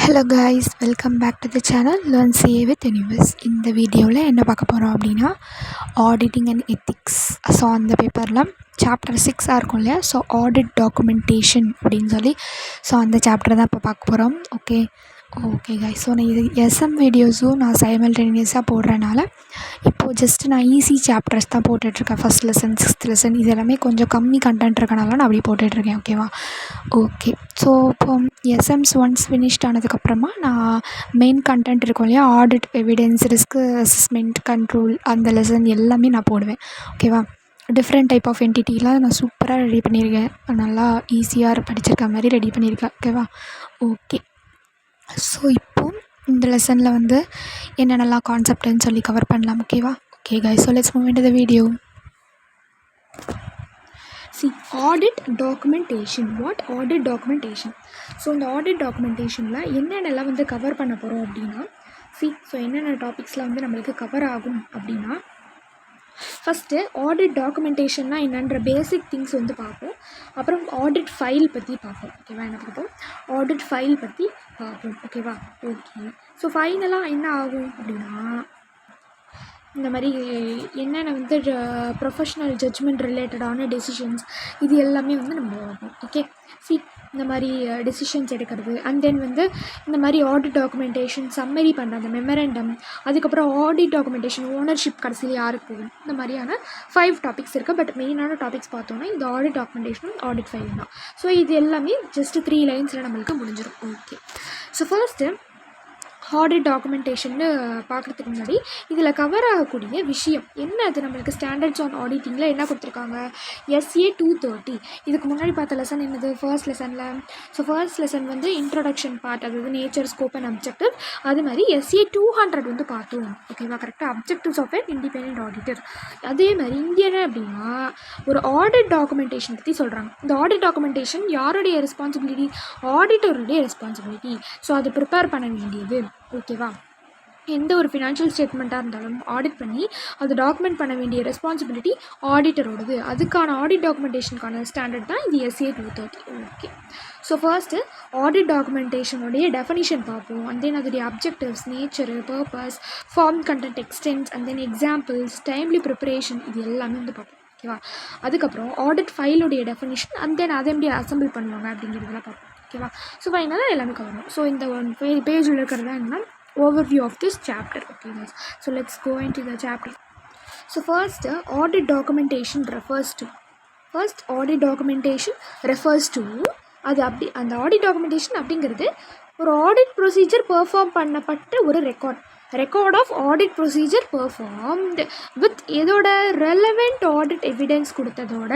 Hello guys, welcome back to the channel learn CA with universe. இந்த வீடியோவில் என்ன பார்க்க போகிறோம் அப்படின்னா ஆடிட்டிங் அண்ட் எத்திக்ஸ். ஸோ அந்த பேப்பரில் சாப்டர் 6 இருக்கும் இல்லையா, ஸோ ஆடிட் டாக்குமெண்டேஷன் அப்படின்னு சொல்லி ஸோ அந்த சாப்டர் தான் இப்போ பார்க்க போகிறோம். ஓகே காய்ஸ், ஸோ நான் இது எஸ்எம் வீடியோஸும் நான் சைமல்டேனியஸாக போடுறனால இப்போது ஜஸ்ட்டு நான் ஈஸி சாப்டர்ஸ் தான் போட்டுட்ருக்கேன். ஃபஸ்ட் லெசன், 6th லெசன் இது எல்லாமே கொஞ்சம் கம்மி கண்டென்ட் இருக்கனால நான் அப்படியே போட்டுட்ருக்கேன். ஓகேவா? ஓகே, ஸோ இப்போ எஸ்எம்ஸ் ஒன்ஸ் ஃபினிஷ்ட் ஆனதுக்கப்புறமா நான் மெயின் கண்டென்ட் இருக்கும் இல்லையா, audit, evidence, risk assessment, control, அந்த லெசன் எல்லாமே நான் போடுவேன். ஓகேவா? டிஃப்ரெண்ட் டைப் ஆஃப் என்டிட்டிலாம் நான் சூப்பராக ரெடி பண்ணியிருக்கேன். நல்லா ஈஸியாக படிச்சிருக்க மாதிரி ரெடி பண்ணியிருக்கேன். ஓகேவா? ஓகே, ஸோ இப்போது இந்த லெசனில் வந்து என்னென்னலாம் கான்செப்ட்னு சொல்லி கவர் பண்ணலாம். ஓகேவா? Okay guys, so let's move into the video. Audit documentation. What audit documentation? So இந்த ஆடிட் டாக்குமெண்டேஷனில் என்னென்னலாம் வந்து கவர் பண்ண போகிறோம் அப்படின்னா, ஸோ என்னென்ன டாபிக்ஸ்லாம் வந்து நம்மளுக்கு கவர் ஆகும் அப்படின்னா, ஃபஸ்ட்டு ஆடிட் டாக்குமெண்டேஷன்னா என்னன்ற பேசிக் திங்ஸ் வந்து பார்ப்போம். அப்புறம் ஆடிட் ஃபைல் பற்றி பார்ப்போம். ஓகேவா? என்ன பார்ப்போம்? ஆடிட் ஃபைல் பற்றி பார்ப்போம். ஓகேவா? ஓகே, ஸோ ஃபைனலாக என்ன ஆகும் அப்படின்னா, இந்த மாதிரி என்னென்ன வந்து ப்ரொஃபஷ்னல் ஜட்ஜ்மெண்ட் ரிலேட்டடான டெசிஷன்ஸ் இது எல்லாமே வந்து நம்ம பார்ப்போம். ஓகே, இந்த மாதிரி டெசிஷன்ஸ் எடுக்கிறது, அண்ட் தென் வந்து இந்த மாதிரி ஆடிட் டாக்குமெண்டேஷன் சம்மரி பண்ணுற அந்த மெமரண்டம், அதுக்கப்புறம் ஆடிட் டாக்குமெண்டேஷன் ஓனர்ஷிப் கடைசியில் யாருக்கு போகும், இந்த மாதிரியான 5 டாபிக்ஸ் இருக்குது. பட் மெயினான டாபிக்ஸ் பார்த்தோன்னா இந்த ஆடிட் டாக்குமெண்டேஷன், ஆடிட் ஃபைல் தான். ஸோ இது எல்லாமே ஜஸ்ட் 3 லைன்ஸில் நம்மளுக்கு முடிஞ்சிடும். ஓகே, ஸோ ஃபர்ஸ்ட்டு ஆடிட் டாக்குமெண்டேஷன்னு பார்க்குறதுக்கு முன்னாடி இதில் கவர் ஆகக்கூடிய விஷயம் என்ன, அது நம்மளுக்கு ஸ்டாண்டர்ட்ஸ் ஆன் ஆடிட்டிங்கில் என்ன கொடுத்துருக்காங்க, SA 230. இதுக்கு முன்னாடி பார்த்த லெசன் என்னது, ஃபர்ஸ்ட் லெசனில். ஸோ ஃபர்ஸ்ட் லெசன் வந்து இன்ட்ரொடக்ஷன் பார்ட், அதாவது நேச்சர், ஸ்கோப் அண்ட் அப்ஜெக்டிவ். அது மாதிரி SA 200 வந்து பார்த்தோம். ஓகேவா? கரெக்டாக objectives of an independent auditor. அதே மாதிரி இங்கே என்ன அப்படின்னா ஒரு ஆடிட் டாக்குமெண்டேஷன் பற்றி சொல்கிறாங்க. இந்த ஆடிட் டாக்குமெண்டேஷன் யாருடைய ரெஸ்பான்சிபிலிட்டி? ஆடிட்டருடைய ரெஸ்பான்சிபிலிட்டி. ஸோ அதை ப்ரிப்பேர் பண்ண வேண்டியது. ஓகேவா? எந்த ஒரு ஃபினான்ஷியல் ஸ்டேட்மெண்ட்டாக இருந்தாலும் ஆடிட் பண்ணி அது டாக்குமெண்ட் பண்ண வேண்டிய ரெஸ்பான்சிபிலிட்டி ஆடிட்டரோடது. அதுக்கான ஆடிட் டாக்குமெண்டேஷனுக்கான ஸ்டாண்டர்ட் தான் இது SA 230. Okay, so first audit டாக்குமெண்டேஷனுடைய டெஃபனிஷன் பார்ப்போம். அண்ட் தென் அதோடைய objectives, nature, purpose, form, content, extents, and then examples, timely preparation, இது எல்லாமே வந்து பார்ப்போம். ஓகேவா? அதுக்கப்புறம் ஆடிட் ஃபைலுடைய டெஃபனிஷன், அண்ட் தென் அதை எப்படி அசம்பிள் பண்ணுவாங்க அப்படிங்கிறதெல்லாம் பார்ப்போம். ஓகேவா? ஸோ ஃபைனலாக எல்லாமே கவரும். ஸோ இந்த பேஜில் இருக்கிறது தான் என்ன, overview of this chapter. Okay guys, so let's go into the chapter. So first audit documentation refers to அது அப்படி அந்த ஆடிட் டாக்குமெண்டேஷன் அப்படிங்கிறது ஒரு ஆடிட் ப்ரொசீஜர் பெர்ஃபார்ம் பண்ணப்பட்ட ஒரு record of audit procedure performed with இதோட ரெலவெண்ட் ஆடிட் எவிடன்ஸ் கொடுத்ததோட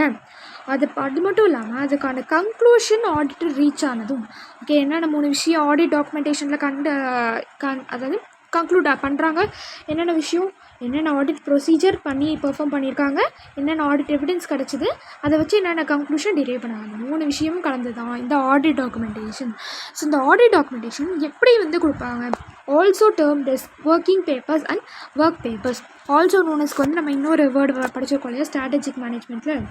அது மட்டும் இல்லாமல் அதுக்கான கன்க்ளூஷன் ஆடிட்டர் ரீச் ஆனதும். ஓகே, என்னென்ன 3 விஷயம் ஆடிட் டாக்குமெண்டேஷனில் அதாவது கன்க்ளூட் பண்ணுறாங்க, என்னென்ன விஷயம், என்னென்ன ஆடிட் ப்ரொசீஜர் பண்ணி பெர்ஃபார்ம் பண்ணியிருக்காங்க, என்னென்ன ஆடிட் எவிடன்ஸ் கிடச்சிது, அதை வச்சு என்னென்ன கன்க்ளூஷன் டிரைவ் பண்ணாங்க. 3 விஷயமும் கலந்து தான் இந்த ஆடிட் டாக்குமெண்டேஷன். ஸோ இந்த ஆடிட் டாக்குமெண்டேஷன் எப்படி வந்து கொடுப்பாங்க, also termed as working papers and work papers. Also நோனஸ்க்கு வந்து நம்ம இன்னொரு வேர்டு படிச்சிருக்கோம் இல்லையா, ஸ்ட்ராட்டஜிக் மேனேஜ்மெண்ட்டில்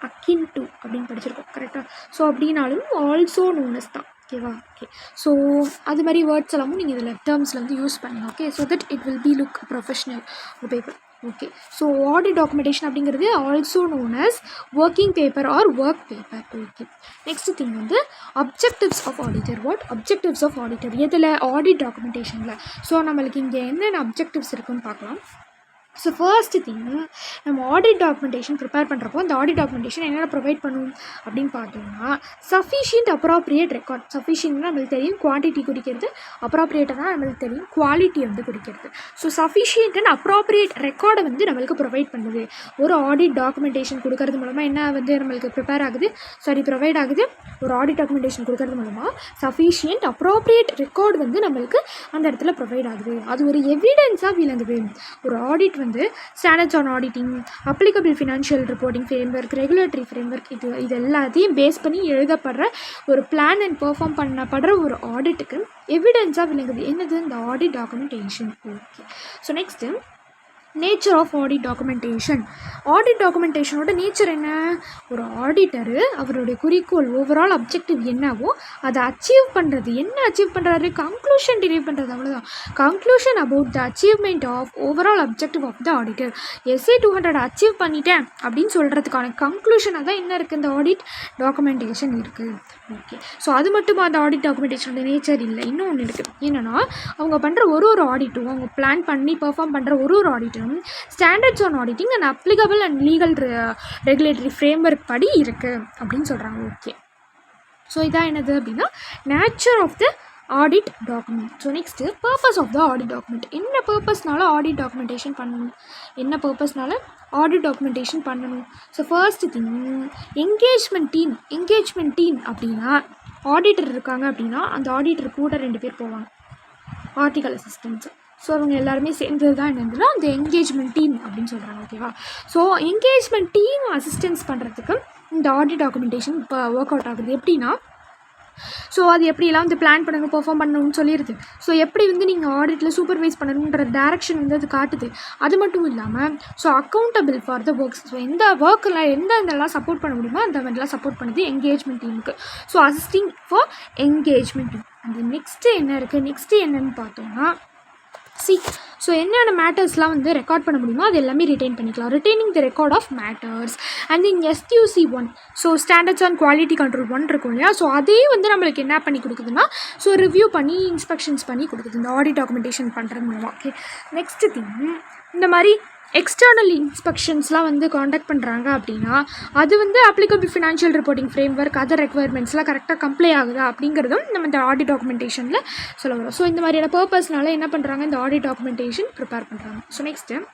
அக்கின் டு அப்படின்னு படிச்சிருக்கோம். கரெக்டாக? ஸோ அப்படின்னாலும் ஆல்சோ நோனஸ் தான். ஓகேவா? ஓகே, ஸோ அது மாதிரி வேர்ட்ஸ் எல்லாமும் நீங்கள் இதில் டேர்ம்ஸில் வந்து யூஸ் பண்ணுங்க. Okay, so that it will be look professional paper. Okay, so audit documentation அப்படிங்கிறது also known as working paper or work paper. Okay, next thing வந்து objectives of auditor. What objectives of auditor? எதில்? Audit டாக்குமெண்டேஷனில். So நம்மளுக்கு இங்கே என்னென்ன objectives இருக்குன்னு பார்க்கலாம். So first thing, நம்ம ஆடிட் டாக்குமெண்டேஷன் ப்ரிப்பேர் பண்ணுறப்போ அந்த ஆடிட் டாக்குமெண்டேஷன் என்னென்ன ப்ரொவைட் பண்ணும் அப்படின்னு பார்த்தோம்னா, சஃபிஷியன்ட் அப்ராப்ரியேட் ரெக்கார்ட். சஃபிஷியன்ட்னா நம்மளுக்கு தெரியும் குவான்டிட்டி குறிக்கிறது, அப்ராப்ரியேட்டாக நம்மளுக்கு தெரியும் குவாலிட்டி வந்து குறிக்கிறது. ஸோ சஃபிஷியன்ட் அண்ட் அப்ராப்ரியேட் ரெக்கார்டை வந்து நம்மளுக்கு ப்ரொவைட் பண்ணுது. ஒரு ஆடிட் டாக்குமெண்டேஷன் கொடுக்கறது மூலமாக என்ன வந்து நம்மளுக்கு ப்ரொவைட் ஆகுது, ஒரு ஆடிட் டாக்குமெண்டேஷன் கொடுக்கறது மூலமாக சஃபிஷியன்ட் அப்ராப்ரியேட் ரெக்கார்டு வந்து நம்மளுக்கு அந்த இடத்துல ப்ரொவைட் ஆகுது. அது ஒரு எவிடன்ஸாக விளங்குது. ஒரு ஆடிட் வந்து standards on auditing, applicable financial reporting framework, regulatory framework, இது எல்லாத்தையும் பேஸ் பண்ணி எழுதப்படுற ஒரு பிளான் அண்ட் பெர்ஃபார்ம் பண்ணப்படுற ஒரு ஆடிட்டுக்கு எவிடன்ஸாக விளங்குது. என்னது? இந்த audit documentation. Okay, so next nature of audit documentation. Audit டாக்குமெண்டேஷனோட நேச்சர் என்ன? ஒரு ஆடிட்டரு அவருடைய குறிக்கோள் ஓவரால் அப்ஜெக்டிவ் என்னவோ அதை அச்சீவ் பண்ணுறது. என்ன அச்சீவ் பண்ணுறாரு? கன்க்ளூஷன் டிரைவ் பண்ணுறது, அவ்வளோதான். Conclusion about the achievement of overall objective of the auditor. SA 200 achieve பண்ணிட்டேன் அப்படின்னு சொல்கிறதுக்கான கன்க்ளூஷனாக தான் என்ன இருக்குது? இந்த ஆடிட் டாக்குமெண்டேஷன் இருக்குது. ஓகே, ஸோ அது மட்டுமா அந்த ஆடிட் டாக்குமெண்டேஷனோட நேச்சர்? இல்லை, இன்னும் ஒன்று இருக்குது. என்னென்னா, அவங்க பண்ணுற ஒரு ஆடிட்டும், அவங்க பிளான் பண்ணி பெர்ஃபார்ம் பண்ணுற ஒரு ஆடிட்டும் standards on auditing and applicable and legal regulatory framework படி இருக்குது அப்படின்னு சொல்கிறாங்க. ஓகே, ஸோ இதான் என்னது அப்படின்னா nature of the audit document. So next purpose of the audit document. என்ன பர்பஸ்னால ஆடிட் டாக்குமெண்டேஷன் பண்ணணும்? என்ன பர்பஸ்னால ஆடிட் டாக்குமெண்டேஷன் பண்ணணும்? So first thing, engagement team அப்படின்னா ஆடிட்டர் இருக்காங்க அப்படின்னா அந்த ஆடிட்டர் கூட 2 பேர் போவாங்க, ஆர்டிக்கல் அசிஸ்டன்ட்ஸ். ஸோ அவங்க எல்லாருமே சேர்ந்தது தான் என்னதுன்னா அந்த என்கேஜ்மெண்ட் டீம் அப்படின்னு சொல்கிறாங்க. ஓகேவா? ஸோ என்கேஜ்மெண்ட் டீம் அசிஸ்டன்ஸ் பண்ணுறதுக்கு இந்த ஆடிட் டாக்குமெண்டேஷன் இப்போ ஒர்க் அவுட் ஆகுது. எப்படின்னா, ஸோ அது எப்படிலாம் வந்து பிளான் பண்ணணும், பெர்ஃபார்ம் பண்ணணும்னு சொல்லிடுது. ஸோ எப்படி வந்து நீங்கள் ஆடிட்டில் சூப்பர்வைஸ் பண்ணணுன்ற டேரக்ஷன் வந்து அது காட்டுது. அது மட்டும் இல்லாமல் so accountable for the works. So எந்த ஒர்க்கில் இதெல்லாம் சப்போர்ட் பண்ண முடியுமோ அந்த மாதிரிலாம் சப்போர்ட் பண்ணுது என்கேஜ்மெண்ட் டீமுக்கு. So assisting for engagement team. அந்த நெக்ஸ்ட்டு என்ன இருக்குது? நெக்ஸ்ட்டு என்னென்னு பார்த்தோம்னா, ஸோ என்னென்ன மேட்டர்ஸ்லாம் வந்து ரெக்கார்ட் பண்ண முடியுமோ அது எல்லாமே ரிட்டைன் பண்ணிக்கலாம். Retaining the record of matters and in SQC 1. So standards and quality control 1 இருக்கும் இல்லையா? ஸோ அதே வந்து நம்மளுக்கு என்ன பண்ணி கொடுக்குதுன்னா, ஸோ ரிவ்யூ பண்ணி இன்ஸ்பெக்ஷன்ஸ் பண்ணி கொடுக்குது இந்த ஆடிட் டாக்குமெண்டேஷன் பண்ணுறது மூலமாக. ஓகே, நெக்ஸ்ட் திங், இந்த மாதிரி எக்ஸ்டர்னல் இன்ஸ்பெக்ஷன்ஸ்லாம் வந்து காண்டாக்ட் பண்ணுறாங்க அப்படின்னா அது வந்து applicable financial reporting framework other ரெக்குவயர்மெண்ட்ஸ்லாம் கரெக்டாக கம்ப்ளை ஆகுதா அப்படிங்கிறதும் நம்ம இந்த ஆடிட் டாக்குமெண்டேஷனில் சொல்ல வரோம். ஸோ இந்த மாதிரியான பர்பஸ்னால என்ன பண்ணுறாங்க? இந்த ஆடிட் டாக்குமெண்டேஷன் ப்ரிப்பேர் பண்ணுறாங்க. So next,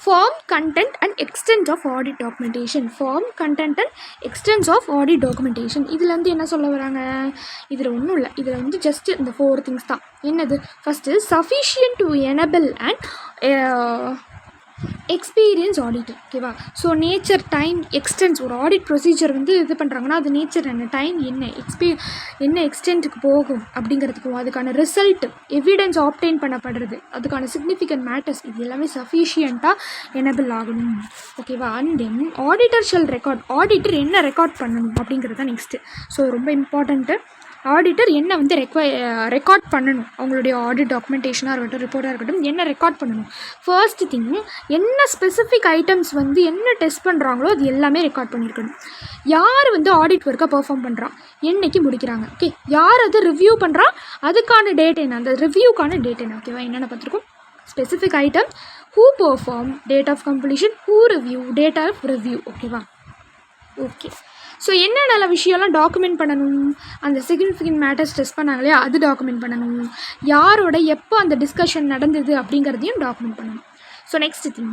form, content and extent of audit documentation. Form, content and extent of audit documentation. இதில் வந்து என்ன சொல்ல வராங்க? இதில் ஒன்றும் இல்லை, இதில் வந்து ஜஸ்ட் இந்த 4 திங்ஸ் தான். என்னது? First, sufficient to enable and experience auditor. ஓகேவா? So nature, time, extent. ஒரு ஆடிட் ப்ரொசீஜர் வந்து இது பண்ணுறாங்கன்னா அது நேச்சர் என்ன, டைம் என்ன, என்ன எக்ஸ்டென்ட்டுக்கு போகும் அப்படிங்கிறதுக்கும் அதுக்கான ரிசல்ட், எவிடன்ஸ் ஆப்டெயின் பண்ணப்படுறது, அதுக்கான சிக்னிஃபிகண்ட் மேட்டர்ஸ், இது எல்லாமே சஃபிஷியண்ட்டாக எனபிள் ஆகணும். ஓகேவா? And then auditor shall record. Auditor என்ன ரெக்கார்ட் பண்ணணும் அப்படிங்கிறது தான் நெக்ஸ்ட்டு. ஸோ ரொம்ப இம்பார்ட்டண்ட்டு, ஆடிட்டர் என்ன வந்து ரெக்கார்ட் பண்ணணும், அவங்களுடைய ஆடிட் டாக்குமெண்டேஷனாக இருக்கட்டும், ரிப்போர்ட்டாக இருக்கட்டும், என்ன ரெக்கார்ட் பண்ணணும். ஃபர்ஸ்ட் திங், என்ன ஸ்பெசிஃபிக் ஐட்டம்ஸ் வந்து என்ன டெஸ்ட் பண்ணுறாங்களோ அது எல்லாமே ரெக்கார்ட் பண்ணியிருக்கணும். யார் வந்து ஆடிட் ஒர்க்கை பெர்ஃபார்ம் பண்ணுறா, என்னைக்கு முடிக்கிறாங்க, ஓகே, யார் அது ரிவ்யூ பண்ணுறா, அதுக்கான டேட் என்ன, அந்த ரிவ்யூக்கான டேட் என்ன. ஓகேவா? என்னென்ன பார்த்துருக்கோம்? Specific item, who perform, date of completion, who review, date of review. ஓகேவா? ஓகே, ஸோ என்னென்ன விஷயம்லாம் டாக்குமெண்ட் பண்ணணும்? அந்த சிக்னிஃபிகண்ட் மேட்டர்ஸ் டெஸ்ட் பண்ணாங்களே அது டாக்குமெண்ட் பண்ணணும். யாரோட எப்போ அந்த டிஸ்கஷன் நடந்தது அப்படிங்கிறதையும் டாக்குமெண்ட் பண்ணணும். ஸோ நெக்ஸ்ட் திங்,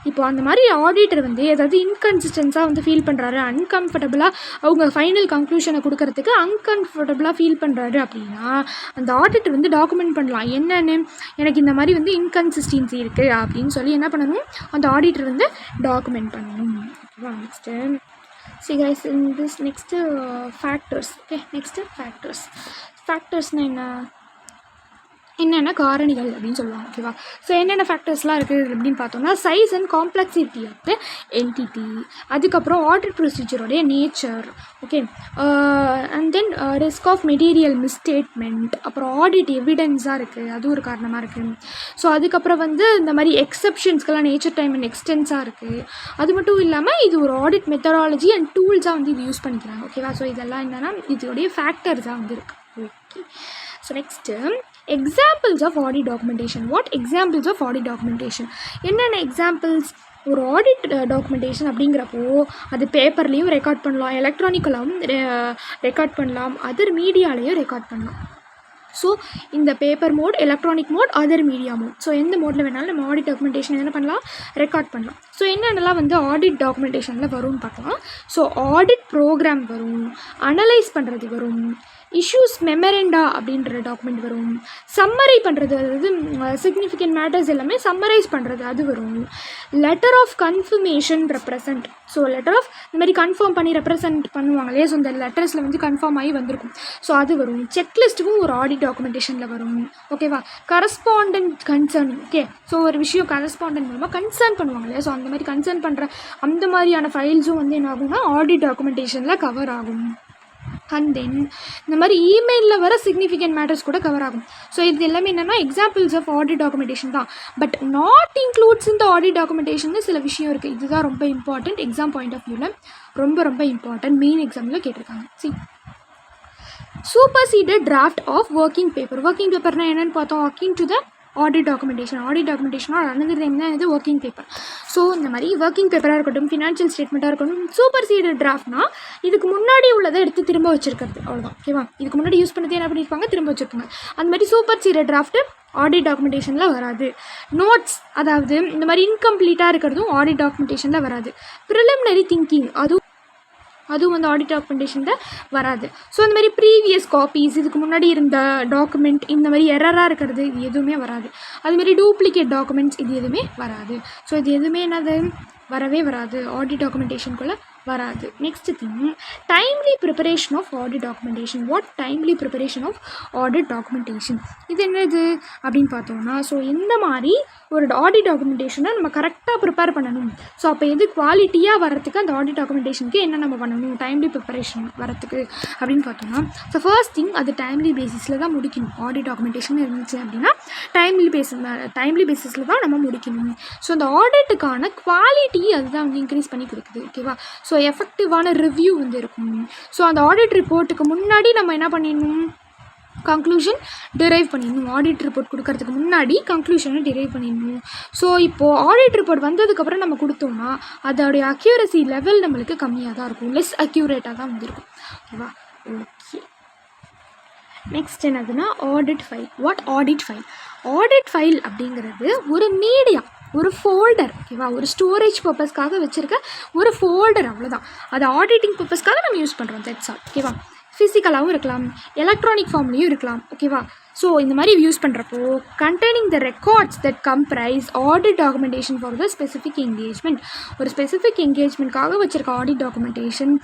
இப்போ அந்த மாதிரி ஆடிட்டர் வந்து ஏதாவது இன்கன்சிஸ்டன்ஸாக வந்து ஃபீல் பண்ணுறாரு, அன்கம்ஃபர்டபுளாக அவங்க ஃபைனல் கன்க்ளூஷனை கொடுக்கறதுக்கு அன்கம்ஃபர்டபுளாக ஃபீல் பண்ணுறாரு அப்படின்னா அந்த ஆடிட்டர் வந்து டாக்குமெண்ட் பண்ணலாம். என்னென்னு, எனக்கு இந்த மாதிரி வந்து இன்கன்சிஸ்டன்சி இருக்குது அப்படின்னு சொல்லி என்ன பண்ணணும்? அந்த ஆடிட்டர் வந்து டாக்குமெண்ட் பண்ணணும். ஓகேவா? Next, see guys, in this next factors. Okay, next factors என்னென்ன காரணிகள் அப்படின்னு சொல்லுவாங்க. ஓகேவா? ஸோ என்னென்ன ஃபேக்டர்ஸ்லாம் இருக்குது அப்படின்னு பார்த்தோம்னா, size and complexity of the entity, அதுக்கப்புறம் ஆடிட் ப்ரொசீஜரோடைய nature, okay, and then risk of material misstatement, அப்புறம் ஆடிட் எவிடன்ஸாக இருக்குது, அது ஒரு காரணமாக இருக்குது. ஸோ அதுக்கப்புறம் வந்து இந்த மாதிரி எக்ஸப்ஷன்ஸ்க்கெல்லாம் நேச்சர், டைம் அண்ட் எக்ஸ்டென்ஸாக இருக்குது. அது மட்டும் இல்லாமல் இது ஒரு ஆடிட் மெத்தடாலஜி அண்ட் டூல்ஸாக வந்து இது யூஸ் பண்ணிக்கிறாங்க. ஓகேவா? ஸோ இதெல்லாம் என்னென்னா இதோடைய ஃபேக்டர்ஸாக வந்து இருக்குது. Okay, so next, examples of audit documentation. What examples of audit documentation? என்னென்ன எக்ஸாம்பிள்ஸ்? ஒரு ஆடிட் டாக்குமெண்டேஷன் அப்படிங்கிறப்போ அது பேப்பர்லேயும் ரெக்கார்ட் பண்ணலாம், எலக்ட்ரானிக்கலாகவும் ரெக்கார்ட் பண்ணலாம், அதர் மீடியாலேயும் ரெக்கார்ட் பண்ணலாம். ஸோ இந்த paper mode, electronic mode, other media mode, so எந்த மோடில் வேணாலும் நம்ம ஆடிட் டாக்குமெண்டேஷன் என்ன பண்ணலாம்? ரெக்கார்ட் பண்ணலாம். ஸோ என்னென்னலாம் வந்து ஆடிட் டாக்குமெண்டேஷனில் வரும்னு பார்க்கலாம். ஸோ ஆடிட் ப்ரோக்ராம் வரும், அனலைஸ் பண்ணுறது வரும், இஷ்யூஸ் மெமரண்டா அப்படின்ற டாக்குமெண்ட் வரும், சம்மரை பண்ணுறது, அதாவது சிக்னிஃபிகண்ட் மேட்டர்ஸ் எல்லாமே சம்மரைஸ் பண்ணுறது அது வரும், letter of confirmation represent. So letter of இந்த மாதிரி கன்ஃபார்ம் பண்ணி ரெப்ரசன்ட் பண்ணுவாங்களே, ஸோ இந்த லெட்டர்ஸில் வந்து கன்ஃபார்ம் ஆகி வந்திருக்கும், ஸோ அது வரும். செக்லிஸ்ட்டுக்கும் ஒரு ஆடிட் டாக்குமெண்டேஷனில் வரும். ஓகேவா? Correspondent concerning. ஓகே, ஸோ ஒரு விஷயம் கரஸ்பாண்டன்ட் மூலமாக கன்சர்ன் பண்ணுவாங்க இல்லையா? ஸோ அந்த மாதிரி கன்சர்ன் பண்ணுற அந்த மாதிரியான ஃபைல்ஸும் வந்து என்ன ஆகும்னா ஆடிட் டாக்குமெண்டேஷனில் கவர் ஆகும். அண்ட் தென் இந்த மாதிரி இமெயிலில் வர சிக்னிஃபிகண்ட் மேட்டர்ஸ் கூட கவர் ஆகும். ஸோ இது எல்லாமே என்னென்னா எக்ஸாம்பிள்ஸ் ஆஃப் ஆடிட் டாக்குமெண்டேஷன் தான். பட் நாட் இன்க்ளூட்ஸ் இந்த ஆடிட் டாக்குமெண்டேஷன் சில விஷயம் இருக்குது. இதுதான் ரொம்ப இம்பார்ட்டண்ட். எக்ஸாம் பாயிண்ட் ஆஃப் வியூவில் ரொம்ப ரொம்ப இம்பார்ட்டன்ட். மெயின் எக்ஸாமில் கேட்டிருக்காங்க. Superseded draft of working paper. Working பேப்பர்னால் என்னென்னு பார்த்தோம். ஒர்க்கிங் டு த ஆடிட் டாக்குமெண்டேஷனோட அனதர் நேம் தான் இது ஒர்க்கிங் பேப்பர். ஸோ இந்த மாதிரி ஒர்க்கிங் பேப்பராக இருக்கட்டும், ஃபினான்ஷியல் ஸ்டேட்மெண்ட்டாக இருக்கட்டும், சூப்பர்சீடட் டிராஃப்ட்னா இதுக்கு முன்னாடி உள்ளதை எடுத்து திரும்ப வச்சிருக்கிறது, அவ்வளோதான். ஓகேவா? இதுக்கு முன்னாடி யூஸ் பண்ணதே என்ன பண்ணியிருப்பாங்க, திரும்ப வச்சுருப்பாங்க. அந்த மாதிரி சூப்பர்சீடட் டிராஃப்ட்டு ஆடிட் டாக்குமெண்டேஷனில் வராது. நோட்ஸ், அதாவது இந்த மாதிரி இன்கம்ப்ளீட்டாக இருக்கிறதும் ஆடிட் டாக்குமெண்டேஷனில் வராது. ப்ரிலிமினரி திங்கிங் அதுவும் வந்து ஆடிட் டாக்குமெண்டேஷனில் வராது. ஸோ இந்த மாதிரி ப்ரீவியஸ் காப்பீஸ், இதுக்கு முன்னாடி இருந்த டாக்குமெண்ட், இந்த மாதிரி எரராக இருக்கிறது, இது எதுவுமே வராது. அதுமாரி டூப்ளிகேட் டாக்குமெண்ட்ஸ், இது எதுவுமே வராது. ஸோ இது எதுவுமே என்னது, வரவே வராது, ஆடிட் டாக்குமெண்டேஷனுக்குள்ளே வராது. Next thing, timely preparation of audit documentation. What timely preparation of audit documentation, இது என்னது அப்படின்னு பார்த்தோம்னா, ஸோ இந்த மாதிரி ஒரு ஆடிட் டாக்குமெண்டேஷனை நம்ம கரெக்டாக ப்ரிப்பேர் பண்ணணும். ஸோ அப்போ எது குவாலிட்டியாக வரத்துக்கு அந்த ஆடிட் டாக்குமெண்டேஷனுக்கு என்ன நம்ம பண்ணணும், டைம்லி ப்ரிப்பரேஷன் வரத்துக்கு அப்படின்னு பார்த்தோம்னா, ஸோ ஃபர்ஸ்ட் திங் அது டைம்லி பேசிஸில் தான் முடிக்கணும். ஆடிட் டாக்குமெண்டேஷன் இருந்துச்சு அப்படின்னா டைம்லி பேசிஸில் தான் நம்ம முடிக்கணும். ஸோ அந்த ஆடிட்டுக்கான குவாலிட்டி அதுதான் வந்து இன்க்ரீஸ் பண்ணி கொடுக்குது. ஓகேவா? ஸோ எஃபெக்டிவான ரிவ்யூ வந்து இருக்கும். ஸோ அந்த ஆடிட் ரிப்போர்ட்டுக்கு முன்னாடி நம்ம என்ன பண்ணிடணும், கன்க்ளூஷன் டிரைவ் பண்ணிடணும். ஆடிட் ரிப்போர்ட் கொடுக்கறதுக்கு முன்னாடி கன்க்ளூஷனை டிரைவ் பண்ணிடணும். ஸோ இப்போது ஆடிட் ரிப்போர்ட் வந்ததுக்கப்புறம் நம்ம கொடுத்தோம்னா அதோடைய அக்யூரசி லெவல் நம்மளுக்கு கம்மியாக தான் இருக்கும், லெஸ் அக்யூரேட்டாக தான் வந்துருக்கும். ஓகேவா? ஓகே, நெக்ஸ்ட் என்னதுன்னா audit file. What audit file? Audit file அப்படிங்கிறது ஒரு மீடியா, ஒரு ஃபோல்டர். ஓகேவா? ஒரு ஸ்டோரேஜ் பர்பஸ்க்காக வச்சுருக்க ஒரு ஃபோல்டர், அவ்வளோதான். அது ஆடிட்டிங் பர்பஸ்க்காக நம்ம யூஸ் பண்ணுறோம், தட்ஸ் ஆல். ஓகேவா? ஃபிசிக்கலாகவும் இருக்கலாம், எலக்ட்ரானிக் ஃபார்ம்லேயும் இருக்கலாம். ஓகேவா? ஸோ இந்த மாதிரி யூஸ் பண்ணுறப்போ containing the records that comprise audit documentation for the specific engagement. ஒரு ஸ்பெசிஃபிக் என்கேஜ்மெண்ட்காக வச்சுருக்க ஆடிட் டாக்குமெண்டேஷன்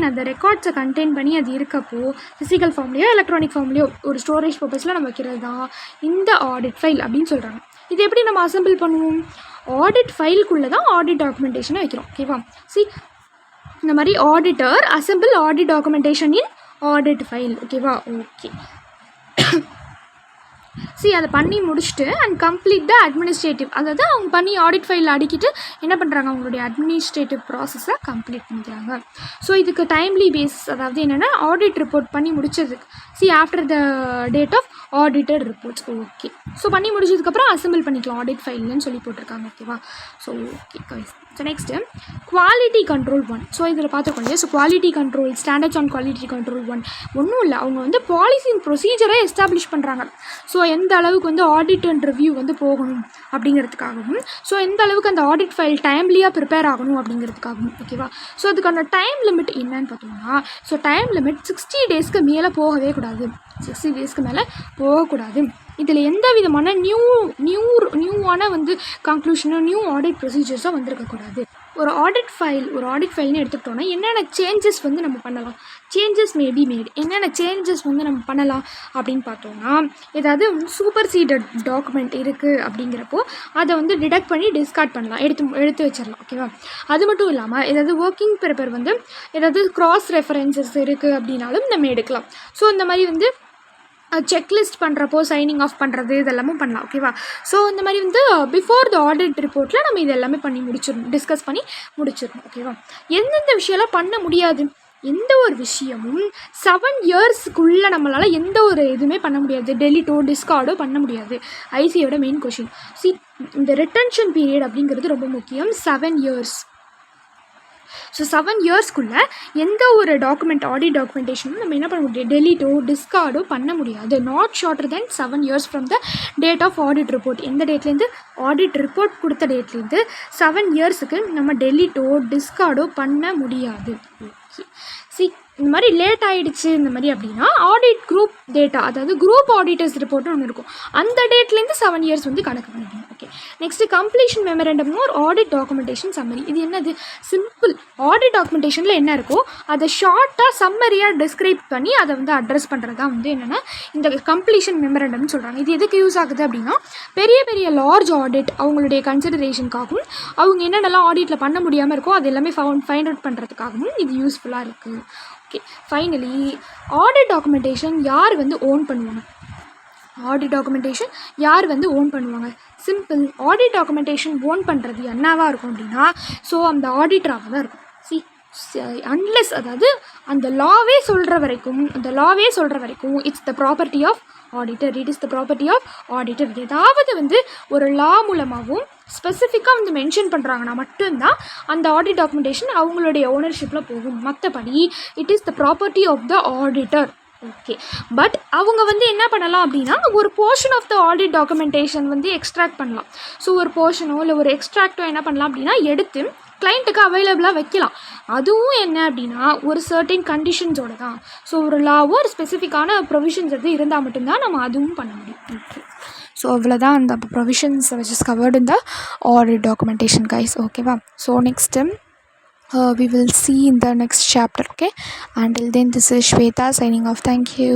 அந்த ரெக்கார்ட்ஸை கண்டெயின் பண்ணி அது இருக்கப்போ ஃபிசிக்கல் ஃபார்ம்லேயோ எலக்ட்ரானிக் ஃபார்ம்லேயோ ஒரு ஸ்டோரேஜ் பர்பஸில் நம்ம வைக்கிறது தான் இந்த ஆடிட் ஃபைல் அப்படின்னு சொல்கிறாங்க. இது எப்படி நம்ம அசெம்பிள் பண்ணுவோம், ஆடிட் ஃபைலுக்குள்ளே தான் ஆடிட் டாக்குமெண்டேஷனை வைக்கிறோம். ஓகேவா? இந்த மாதிரி ஆடிட்டர் அசெம்பிள் ஆடிட் டாக்குமெண்டேஷன் இன் ஆடிட் ஃபைல். ஓகேவா? ஓகே, அதை பண்ணி முடிச்சுட்டு அண்ட் கம்ப்ளீட் த அட்மினிஸ்ட்ரேட்டிவ், அதாவது அவங்க பண்ணி ஆடிட் ஃபைலில் அடிக்கிட்டு என்ன பண்ணுறாங்க, அவங்களுடைய அட்மினிஸ்ட்ரேட்டிவ் ப்ராசஸை கம்ப்ளீட் பண்ணிக்கிறாங்க. ஸோ இதுக்கு டைம்லி பேஸ், அதாவது என்னென்னா ஆடிட் ரிப்போர்ட் பண்ணி முடிச்சதுக்கு after the date of audited reports. Okay, so பண்ணி முடிச்சதுக்கப்புறம் அசெம்பிள் பண்ணிக்கலாம் ஆடிட் ஃபைல்னு சொல்லி போட்டிருக்காங்க. ஓகேவா? So okay, so next quality control 1. So இதில் பார்த்துக்கோங்க இல்லையா, so quality control, standards on quality control 1 ஒன்றும் இல்லை, அவங்க வந்து பாலிசி அண்ட் ப்ரொசீஜரை எஸ்டாப்ளிஷ் பண்ணுறாங்க. ஸோ எந்த அளவுக்கு வந்து ஆடிட் அண்ட் ரிவ்யூ வந்து போகணும் அப்படிங்கிறதுக்காகவும், ஸோ எந்த அளவுக்கு அந்த ஆடிட் ஃபைல் டைம்லியாக ப்ரிப்பேர் ஆகணும் அப்படிங்கிறதுக்காகவும். ஓகேவா? ஸோ அதுக்கான டைம் லிமிட் என்னன்னு பார்த்தோம்னா, ஸோ டைம் லிமிட் 60 டேஸ்க்கு மேலே போகவே கூடாது. 60 டேஸ்க்கு மேலே போகக்கூடாது. இதில் எந்த விதமான நியூவான வந்து கன்க்ளூஷனோ நியூ ஆடிட் ப்ரொசீஜர்ஸோ வந்திருக்கக்கூடாது. ஒரு ஆடிட் ஃபைல்னு எடுத்துக்கிட்டோன்னா என்னென்ன சேஞ்சஸ் வந்து நம்ம பண்ணலாம், சேஞ்சஸ் மேபி மேட். என்னென்ன சேஞ்சஸ் வந்து நம்ம பண்ணலாம் அப்படின்னு பார்த்தோம்னா, ஏதாவது சூப்பர்சீடட் டாக்குமெண்ட் இருக்குது அப்படிங்கிறப்போ அதை வந்து டிடக்ட் பண்ணி டிஸ்கார்ட் பண்ணலாம், எடுத்து வச்சிடலாம். ஓகேவா? அது மட்டும் இல்லாமல் ஏதாவது ஒர்க்கிங் பேப்பர் வந்து ஏதாவது கிராஸ் ரெஃபரன்சஸ் இருக்குது அப்படின்னாலும் நம்ம எடுக்கலாம். ஸோ இந்த மாதிரி வந்து செக்லிஸ்ட் பண்ணுறப்போ சைனிங் ஆஃப் பண்ணுறது இதெல்லாமும் பண்ணலாம். ஓகேவா? ஸோ இந்த மாதிரி வந்து பிஃபோர் த ஆடிட் ரிப்போர்ட்டில் நம்ம இது எல்லாமே பண்ணி டிஸ்கஸ் பண்ணி முடிச்சிடணும். ஓகேவா? எந்தெந்த விஷயம்லாம் பண்ண முடியாது, எந்த ஒரு விஷயமும் 7 இயர்ஸுக்குள்ளே நம்மளால் எந்த ஒரு இதுவுமே பண்ண முடியாது, டெலிட்டோ டிஸ்கார்டோ பண்ண முடியாது. ஐசியோட மெயின் கொஷின். இந்த ரிட்டன்ஷன் பீரியட் அப்படிங்கிறது ரொம்ப முக்கியம், 7 இயர்ஸ். ஸோ 7 இயர்ஸ்க்குள்ளே எந்த ஒரு ஆடிட் டாக்குமெண்டேஷனும் நம்ம என்ன பண்ண முடியாது, டெலிட்டோ டிஸ்கார்டோ பண்ண முடியாது. Not shorter than 7 years from the date of audit report. எந்த டேட்லேருந்து, ஆடிட் ரிப்போர்ட் கொடுத்த டேட்லேருந்து 7 இயர்ஸுக்கு நம்ம டெலிட்டோ டிஸ்கார்டோ பண்ண முடியாது. ஓகே, இந்த மாதிரி லேட் ஆகிடுச்சு இந்த மாதிரி அப்படின்னா ஆடிட் குரூப் டேட்டா, அதாவது குரூப் ஆடிட்டர்ஸ் ரிப்போர்ட்னு ஒன்று இருக்கும், அந்த டேட்லேருந்து 7 இயர்ஸ் வந்து கணக்கு பண்ணிக்கணும். ஓகே, நெக்ஸ்ட்டு கம்ப்ளீஷன் மெமரண்டம்னு ஒரு ஆடிட் டாக்குமெண்டேஷன் சம்மரி. இது என்னது? சிம்பிள். ஆடிட் டாக்குமெண்டேஷனில் என்ன இருக்கோ அதை ஷார்ட்டாக சம்மரியாக டிஸ்கிரைப் பண்ணி அதை வந்து அட்ரஸ் பண்ணுறது தான் வந்து என்னென்னா இந்த கம்ப்ளீஷன் மெமரண்டம்னு சொல்கிறாங்க. இது எதுக்கு யூஸ் ஆகுது அப்படின்னா பெரிய பெரிய லார்ஜ் ஆடிட் அவங்களுடைய கன்சிடரேஷனுக்காகவும் அவங்க என்னென்னலாம் ஆடிட்டில் பண்ண முடியாமல் இருக்கோ அது எல்லாமே ஃபைண்ட் அவுட் பண்ணுறதுக்காகவும் இது யூஸ்ஃபுல்லாக இருக்குது. ஓகே, ஃபைனலி ஆடிட் டாக்குமெண்டேஷன் யார் வந்து ஓன் பண்ணுவாங்க? ஆடிட் டாக்குமெண்டேஷன் யார் வந்து ஓன் பண்ணுவாங்க? சிம்பிள். ஆடிட் டாக்குமெண்டேஷன் ஓன் பண்ணுறது என்னவாக இருக்கும் அப்படின்னா அந்த ஆடிட்டராக தான் இருக்கும். அன்லெஸ், அதாவது அந்த லாவே சொல்கிற வரைக்கும் it's the property of auditor. It is the property of auditor. ஏதாவது வந்து ஒரு லா மூலமாகவும் ஸ்பெசிஃபிக்காக வந்து மென்ஷன் பண்ணுறாங்கன்னா மட்டும்தான் அந்த ஆடிட் டாக்குமெண்டேஷன் அவங்களுடைய ஓனர்ஷிப்பில் போகும். மற்றபடி it is the property of the auditor. Okay, but அவங்க வந்து என்ன பண்ணலாம் அப்படின்னா ஒரு portion of the audit documentation வந்து எக்ஸ்ட்ராக்ட் பண்ணலாம். ஒரு போர்ஷனோ இல்லை ஒரு எக்ஸ்ட்ராக்டோ என்ன பண்ணலாம் அப்படின்னா எடுத்து கிளைண்ட்டுக்கு அவைலபிளாக வைக்கலாம். அதுவும் என்ன அப்படின்னா ஒரு சர்டின் கண்டிஷன்ஸோடு தான். ஒரு லாவோ ஒரு ஸ்பெசிஃபிக்கான ப்ரொவிஷன்ஸ் எது இருந்தால் மட்டும்தான் நம்ம அதுவும் பண்ண முடியும். ஓகே, அவ்வளோதான் அந்த provisions which is covered in the audit documentation, guys. ஓகேவா? next we will see in the next chapter. Okay, until then, this is Shweta signing off. Thank you.